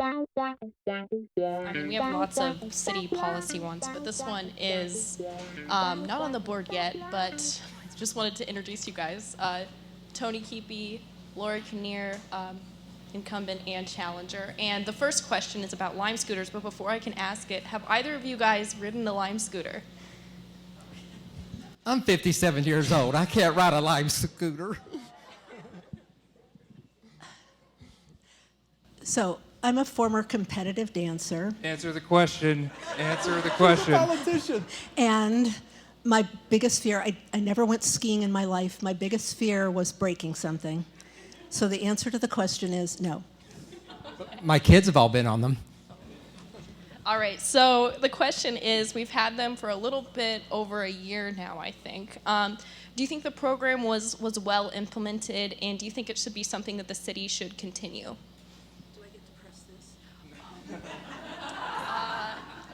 I mean, we have lots of city policy ones, but this one is not on the board yet, but just wanted to introduce you guys. Tony Kiepe, Lori Kinnear, incumbent and challenger. And the first question is about Lime scooters, but before I can ask it, have either of you guys ridden a Lime scooter? I'm 57 years old. I can't ride a Lime scooter. So I'm a former competitive dancer, Answer the question. Answer the question. Politician. and my biggest fear, I never went skiing in my life. My biggest fear was breaking something. So the answer to the question is no. My kids have all been on them. All right, so the question is, we've had them for a little bit over a year now, I think. Do you think the program was well implemented, and do you think it should be something that the city should continue? Do I get to press this?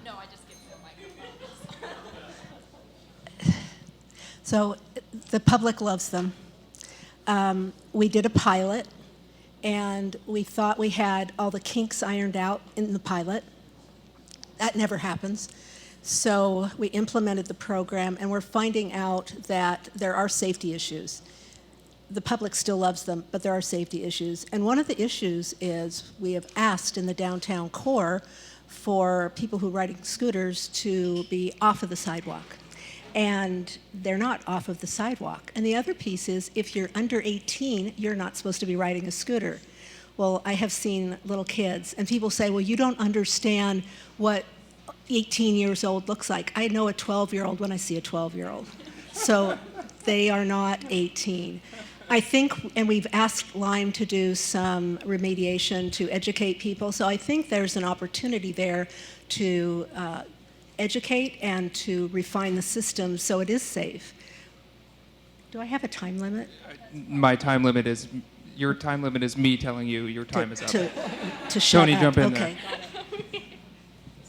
No, I just give you the microphone. So the public loves them. We did a pilot, and we thought we had all the kinks ironed out in the pilot. That never happens. So we implemented the program, and we're finding out that there are safety issues. The public still loves them, but there are safety issues. And one of the issues is we have asked in the downtown core for people who are riding scooters to be off of the sidewalk. And they're not off of the sidewalk. And the other piece is if you're under 18, you're not supposed to be riding a scooter. Well, I have seen little kids, and people say, well, you don't understand what 18 years old looks like. I know a 12-year-old when I see a 12-year-old. So they are not 18. I think, and we've asked Lime to do some remediation to educate people, so I think there's an opportunity there to educate and to refine the system so it is safe. Do I have a time limit? My time limit is your time limit is me telling you your time is up. To shut Tony, up. jump in okay. there.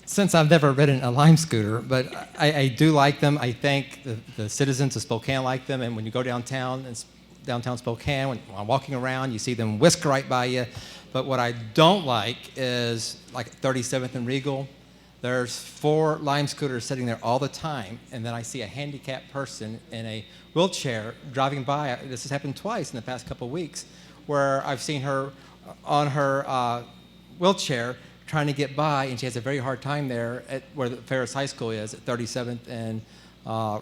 Since I've never ridden a Lime scooter, but I do like them. I think the citizens of Spokane like them. And when you go downtown, downtown Spokane, when I'm walking around, you see them whisk right by you. But what I don't like is like 37th and Regal. There's 4 Lime scooters sitting there all the time, and then I see a handicapped person in a wheelchair driving by. This has happened twice in the past couple of weeks, where I've seen her on her wheelchair trying to get by, and she has a very hard time there at where the Ferris High School is, at 37th and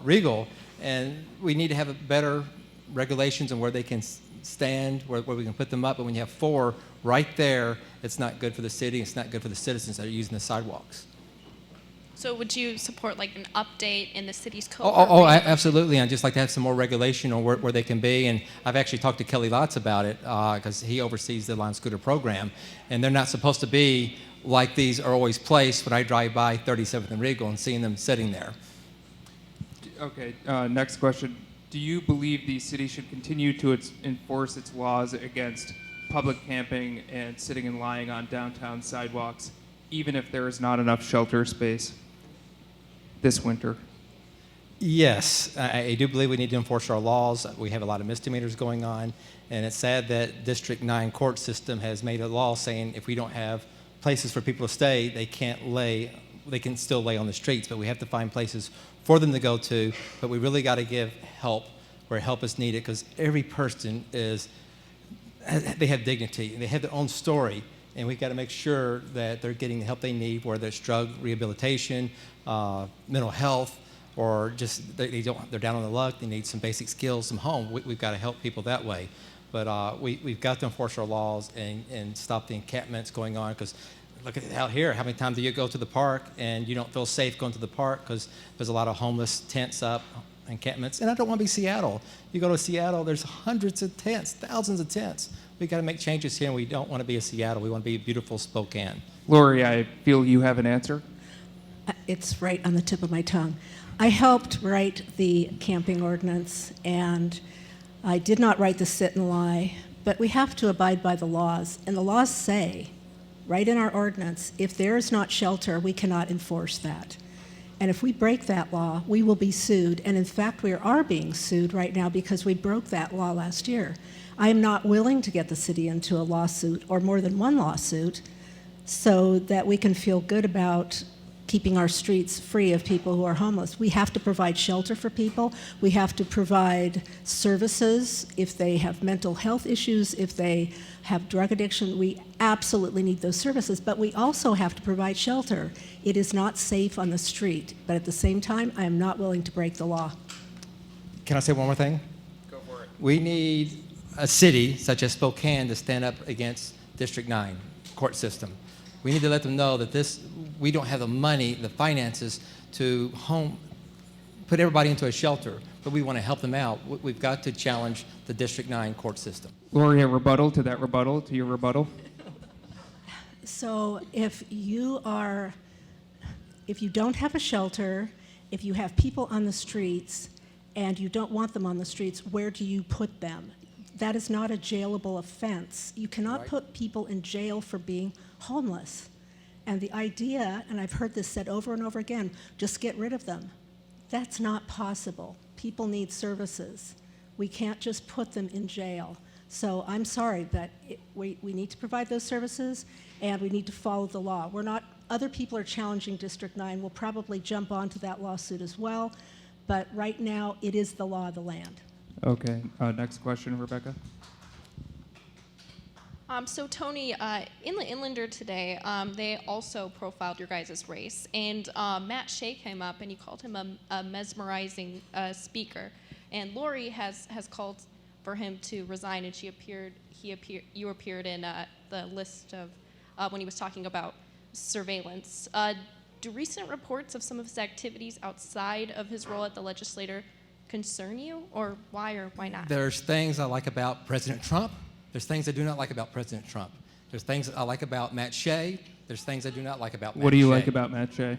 Regal. And we need to have better regulations on where they can stand, where we can put them up. But when you have 4 right there, it's not good for the city. It's not good for the citizens that are using the sidewalks. So would you support like an update in the city's code? Absolutely. I'd just like to have some more regulation on where they can be. And I've actually talked to Kelly Lotz about it because he oversees the Lime Scooter program. And they're not supposed to be like these are always placed when I drive by 37th and Regal and seeing them sitting there. Okay, next question. Do you believe the city should continue to enforce its laws against public camping and sitting and lying on downtown sidewalks, even if there is not enough shelter space this winter? Yes, I do believe we need to enforce our laws. We have a lot of misdemeanors going on, and it's sad that District 9 court system has made a law saying if we don't have places for people to stay, they can still lay on the streets, but we have to find places for them to go to. But we really got to give help where help is needed, because every person they have dignity, they have their own story, and we've got to make sure that they're getting the help they need, whether it's drug rehabilitation, mental health, or just they're down on the luck, they need some basic skills, some home. We've got to help people that way. But we've got to enforce our laws and stop the encampments going on, because look at out here, how many times do you go to the park and you don't feel safe going to the park because there's a lot of homeless tents up, encampments. And I don't want to be Seattle. You go to Seattle, there's hundreds of tents, thousands of tents. We've got to make changes here, and we don't want to be a Seattle. We want to be a beautiful Spokane. Lori, I feel you have an answer. It's right on the tip of my tongue. I helped write the camping ordinance, and I did not write the sit and lie, but we have to abide by the laws. And the laws say, right in our ordinance, if there is not shelter, we cannot enforce that. And if we break that law, we will be sued. And in fact, we are being sued right now because we broke that law last year. I am not willing to get the city into a lawsuit or more than one lawsuit so that we can feel good about keeping our streets free of people who are homeless. We have to provide shelter for people. We have to provide services if they have mental health issues, if they have drug addiction. We absolutely need those services, but we also have to provide shelter. It is not safe on the street, but at the same time, I am not willing to break the law. Can I say one more thing? Go for it. We need a city such as Spokane to stand up against District 9 court system. We need to let them know that we don't have the money, the finances to put everybody into a shelter, but we want to help them out. We've got to challenge the District 9 court system. Lori, a rebuttal to that rebuttal, to your rebuttal? So if you don't have a shelter, if you have people on the streets and you don't want them on the streets, where do you put them? That is not a jailable offense. You cannot put people in jail for being homeless. And the idea, and I've heard this said over and over again, just get rid of them. That's not possible. People need services. We can't just put them in jail. So I'm sorry, but we need to provide those services, and we need to follow the law. Other people are challenging District 9. We'll probably jump onto that lawsuit as well, but right now it is the law of the land. Okay, next question, Rebecca. So Tony, in the Inlander today, they also profiled your guys' race, and Matt Shea came up and you called him a mesmerizing speaker, and Lori has called for him to resign, and you appeared in the list of when he was talking about surveillance. Do recent reports of some of his activities outside of his role at the legislature concern you, or why not? There's things I like about President Trump. There's things I do not like about President Trump. There's things I like about Matt Shea. There's things I do not like about Matt Shea. What do you like about Matt Shea?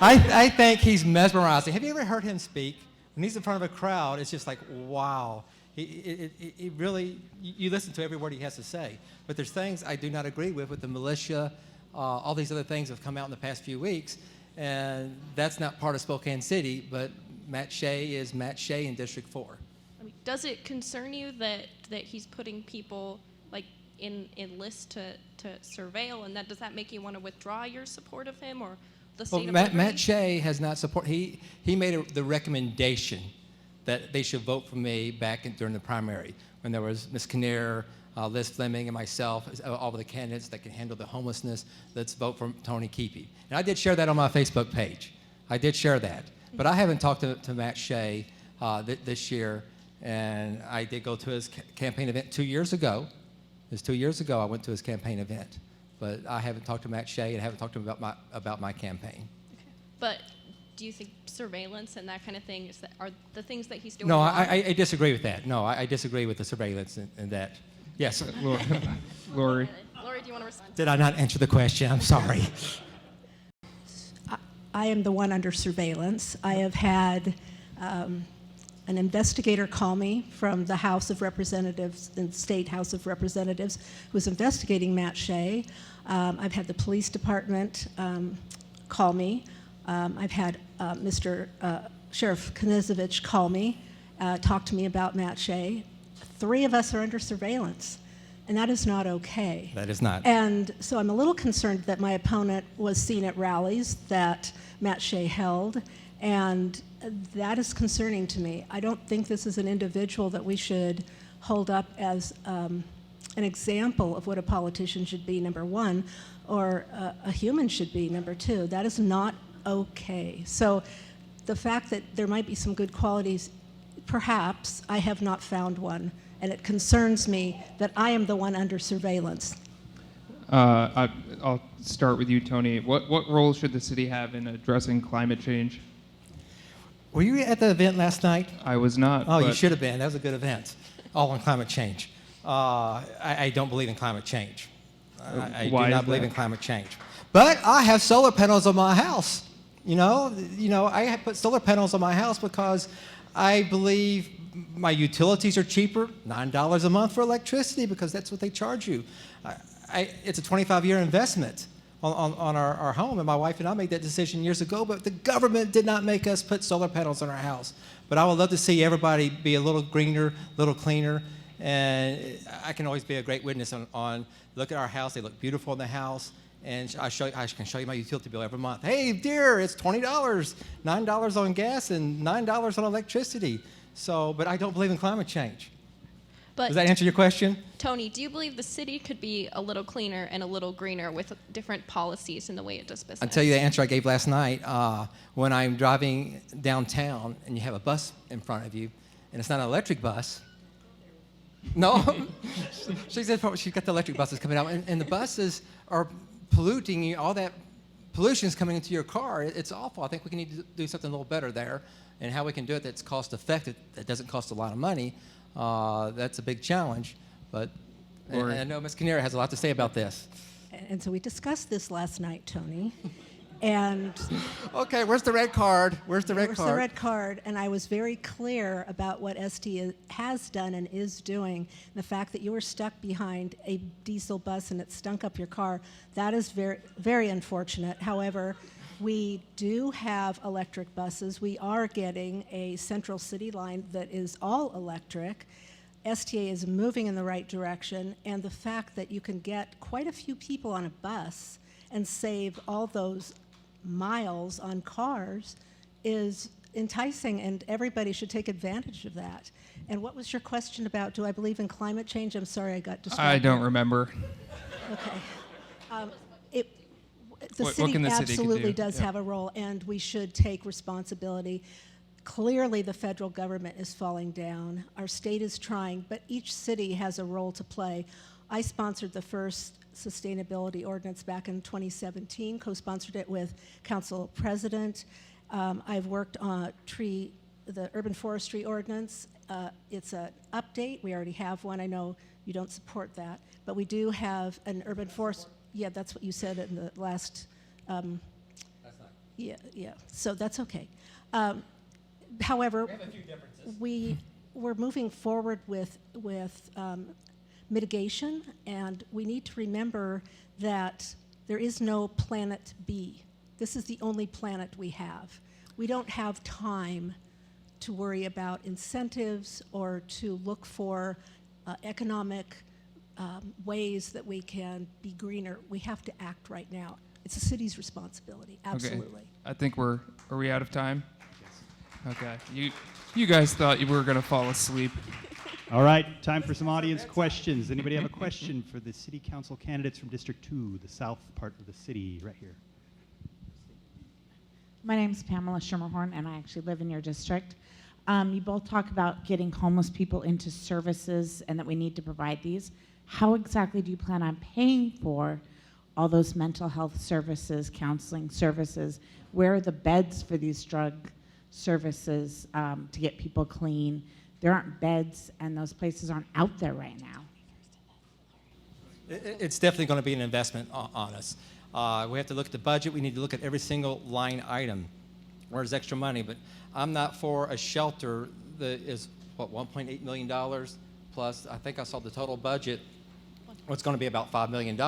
I think he's mesmerizing. Have you ever heard him speak? When he's in front of a crowd, it's just like, wow. He really, you listen to every word he has to say. But there's things I do not agree with the militia, all these other things have come out in the past few weeks, and that's not part of Spokane City, but Matt Shea is Matt Shea in District 4. I mean, does it concern you that he's putting people like in lists to surveil, and does that make you want to withdraw your support of him or the state of Liberty? Matt Shea has not support. He made the recommendation that they should vote for me during the primary when there was Ms. Kinnear, Liz Fleming, and myself, all of the candidates that can handle the homelessness. Let's vote for Tony Kiepe. And I did share that on my Facebook page. I did share that. But I haven't talked to Matt Shea this year, and I did go to his campaign event 2 years ago. It was 2 years ago I went to his campaign event. But I haven't talked to Matt Shea and haven't talked to him about my campaign. Okay. But do you think surveillance and that kind of thing are the things that he's doing? No, wrong? I disagree with that. No, I disagree with the surveillance and that. Yes. Lori. Lori, do you want to respond? Did I not answer the question? I'm sorry. I am the one under surveillance. I have had an investigator call me from the House of Representatives, the State House of Representatives, who's investigating Matt Shea. I've had the police department call me. I've had Mr. Sheriff Knizovich call me, talk to me about Matt Shea. 3 of us are under surveillance, and that is not okay. That is not. And so I'm a little concerned that my opponent was seen at rallies that Matt Shea held, and that is concerning to me. I don't think this is an individual that we should hold up as an example of what a politician should be, number one, or a human should be, number two. That is not okay. So the fact that there might be some good qualities, perhaps, I have not found one, and it concerns me that I am the one under surveillance. I'll start with you, Tony. What role should the city have in addressing climate change? Were you at the event last night? I was not. Oh, you should have been. That was a good event, all on climate change. I don't believe in climate change. I do not believe in climate change. But I have solar panels on my house. You know, I have put solar panels on my house because I believe my utilities are cheaper, $9 a month for electricity, because that's what they charge you. It's a 25-year investment on our home, and my wife and I made that decision years ago, but the government did not make us put solar panels on our house. But I would love to see everybody be a little greener, a little cleaner, And I can always be a great witness on look at our house. They look beautiful in the house. And I can show you my utility bill every month. Hey, dear, it's $20, $9 on gas and $9 on electricity. So, but I don't believe in climate change. But Does that answer your question? Tony, do you believe the city could be a little cleaner and a little greener with different policies in the way it does business? I'll tell you the answer I gave last night. When I'm driving downtown and you have a bus in front of you, and it's not an electric bus. No, she said she's got the electric buses coming out, and the buses are polluting you. All that pollution is coming into your car. It's awful. I think we need to do something a little better there, and how we can do it that's cost effective, that doesn't cost a lot of money. That's a big challenge, but and I know Ms. Kinnear has a lot to say about this. And so we discussed this last night, Tony. And okay, where's the red card? Where's the red where's card? the red card? And I was very clear about what ST has done and is doing. The fact that you were stuck behind a diesel bus and it stunk up your car, that is very, very unfortunate. However, we do have electric buses. We are getting a central city line that is all electric. STA is moving in the right direction, and the fact that you can get quite a few people on a bus and save all those miles on cars is enticing, and everybody should take advantage of that. And what was your question about, do I believe in climate change? I'm sorry, I got distracted. I don't remember. Okay. The What city can the city absolutely do? does have a role, and we should take responsibility. Clearly, the federal government is falling down. Our state is trying, but each city has a role to play. I sponsored the first sustainability ordinance back in 2017, co-sponsored it with Council President. I've worked on the urban forestry ordinance. It's an update. We already have one. I know you don't support that, but we do have an urban forest. Yeah, that's what you said in the last. That's not. Yeah. So that's okay. However, We have a few differences. we're moving forward with mitigation, and we need to remember that there is no planet B. This is the only planet we have. We don't have time to worry about incentives or to look for economic ways that we can be greener. We have to act right now. It's the city's responsibility, absolutely. Okay. I think are we out of time? Yes. Okay. You guys thought you were going to fall asleep. All right, time for some audience questions. Anybody have a question for the city council candidates from District 2, the south part of the city, right here? My name's Pamela Schermerhorn, and I actually live in your district. You both talk about getting homeless people into services and that we need to provide these. How exactly do you plan on paying for all those mental health services, counseling services? Where are the beds for these drug services to get people clean? There aren't beds, and those places aren't out there right now. It's definitely going to be an investment on us. We have to look at the budget. We need to look at every single line item. Where's extra money? But I'm not for a shelter that is, what, $1.8 million plus, I think I saw the total budget, it's going to be about $5 million.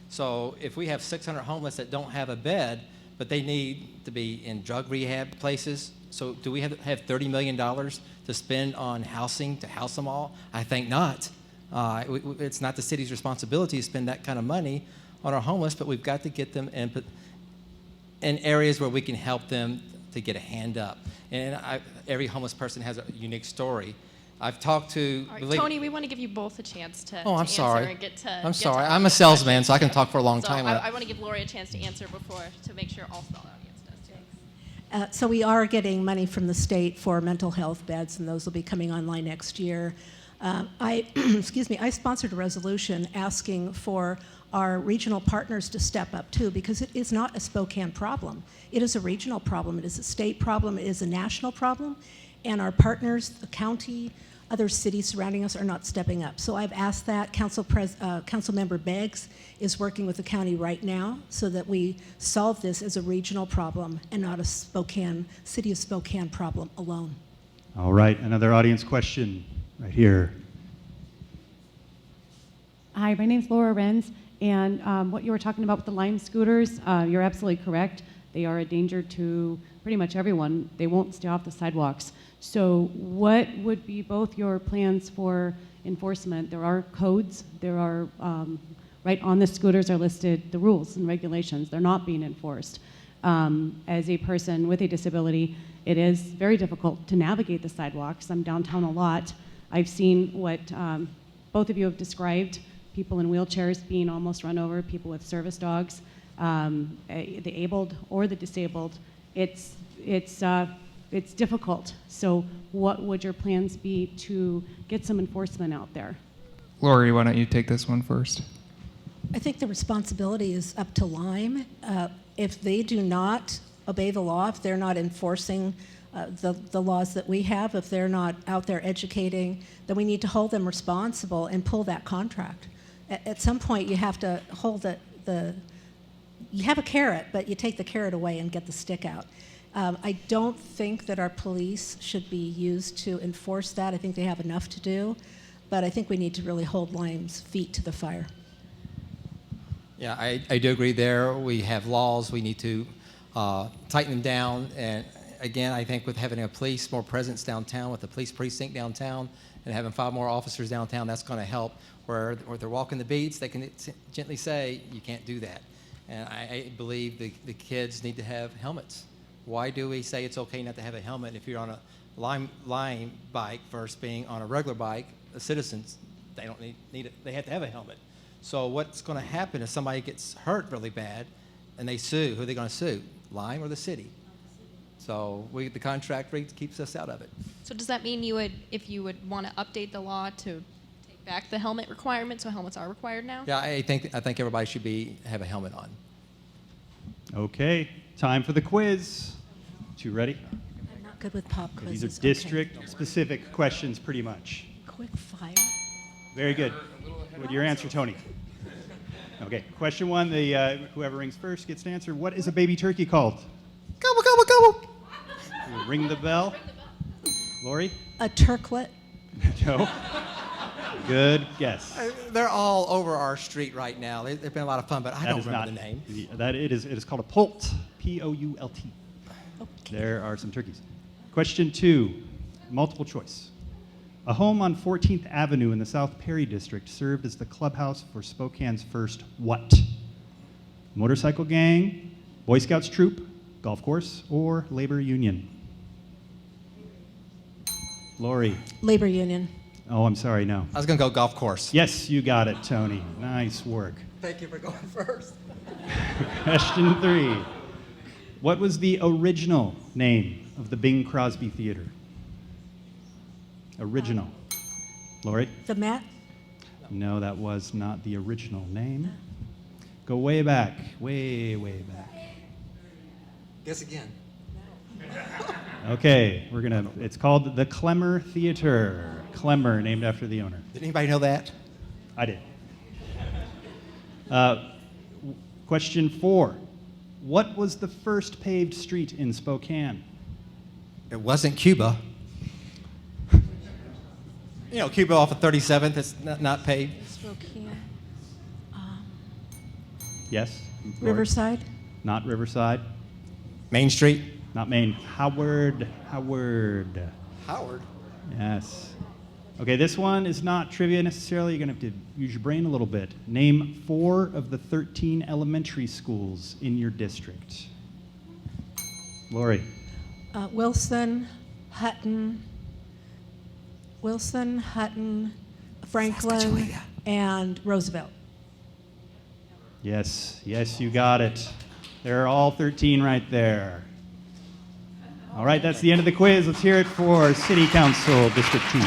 So if we have 600 homeless that don't have a bed, but they need to be in drug rehab places, so do we have $30 million to spend on housing to house them all? I think not. It's not the city's responsibility to spend that kind of money on our homeless, but we've got to get them in areas where we can help them to get a hand up. And every homeless person has a unique story. I've talked to... All right, Tony, we want to give you both a chance to, I'm answer sorry. and get to... I'm sorry. I'm a salesman, so I can talk for a long So time. I want to give Lori a chance to answer before, to make sure all the audience does too. So we are getting money from the state for mental health beds, and those will be coming online next year. I sponsored a resolution asking for our regional partners to step up too, because it is not a Spokane problem. It is a regional problem. It is a state problem. It is a national problem. And our partners, the county, other cities surrounding us are not stepping up. So I've asked that. Councilmember Beggs is working with the county right now so that we solve this as a regional problem and not a city of Spokane problem alone. All right, another audience question right here. Hi, my name's Laura Renz, and what you were talking about with the Lime scooters, you're absolutely correct. They are a danger to pretty much everyone. They won't stay off the sidewalks. So what would be both your plans for enforcement. There are codes. There are, right on the scooters are listed the rules and regulations. They're not being enforced. As a person with a disability, it is very difficult to navigate the sidewalks. I'm downtown a lot. I've seen what both of you have described, people in wheelchairs being almost run over, people with service dogs, the abled or the disabled. It's difficult. So what would your plans be to get some enforcement out there? Lori, why don't you take this one first? I think the responsibility is up to Lime. If they do not obey the law, if they're not enforcing the laws that we have, if they're not out there educating, then we need to hold them responsible and pull that contract. At some point, you have to hold you have a carrot, but you take the carrot away and get the stick out. I don't think that our police should be used to enforce that. I think they have enough to do, but I think we need to really hold Lime's feet to the fire. Yeah, I do agree there. We have laws. We need to tighten them down. And again, I think with having a police more presence downtown, with the police precinct downtown, and having 5 more officers downtown, that's going to help. Where they're walking the beats, they can gently say, you can't do that. And I believe the kids need to have helmets. Why do we say it's okay not to have a helmet if you're on a Lime bike versus being on a regular bike? The citizens, they don't need it. They have to have a helmet. So what's going to happen if somebody gets hurt really bad and they sue? Who are they going to sue? Lime or the city? So the contract keeps us out of it. So does that mean if you would want to update the law to take back the helmet requirement, so helmets are required now? Yeah, I think everybody should have a helmet on. Okay, time for the quiz. You ready? I'm not good with pop quizzes. These are district-specific questions, pretty much. Quick fire. Very good. With your answer, Tony. Okay, question 1, whoever rings first gets to answer. What is a baby turkey called? Gobble, gobble, gobble. You ring the bell. Lori? A turklet. Joe? Good guess. They're all over our street right now. They've been a lot of fun, but I don't remember the name. It is called a poult. P-O-U-L-T. Okay. There are some turkeys. Question 2, multiple choice. A home on 14th Avenue in the South Perry district served as the clubhouse for Spokane's first what? Motorcycle gang, Boy Scouts troop, golf course, or labor union? Lori. Labor union. Oh, I'm sorry, no. I was going to go golf course. Yes, you got it, Tony. Nice work. Thank you for going first. Question 3. What was the original name of the Bing Crosby Theater? Original. Lori? The Met. No, that was not the original name. Go way back, way back. Guess again. Okay, it's called the Clemmer Theater. Clemmer, named after the owner. Did anybody know that? I did. Question 4. What was the first paved street in Spokane? It wasn't Cuba. You know, Cuba off of 37th, it's not paved. Spokane. Yes? Lori? Riverside. Not Riverside. Main Street. Not Maine. Howard. Howard. Yes. Okay, this one is not trivia necessarily. You're going to have to use your brain a little bit. Name 4 of the 13 elementary schools in your district. Lori. Wilson, Hutton, Franklin, Saskatchewan. and Roosevelt. Yes, you got it. There are all 13 right there. All right, that's the end of the quiz. Let's hear it for City Council District 2.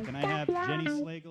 Can I have Jenny Slagle?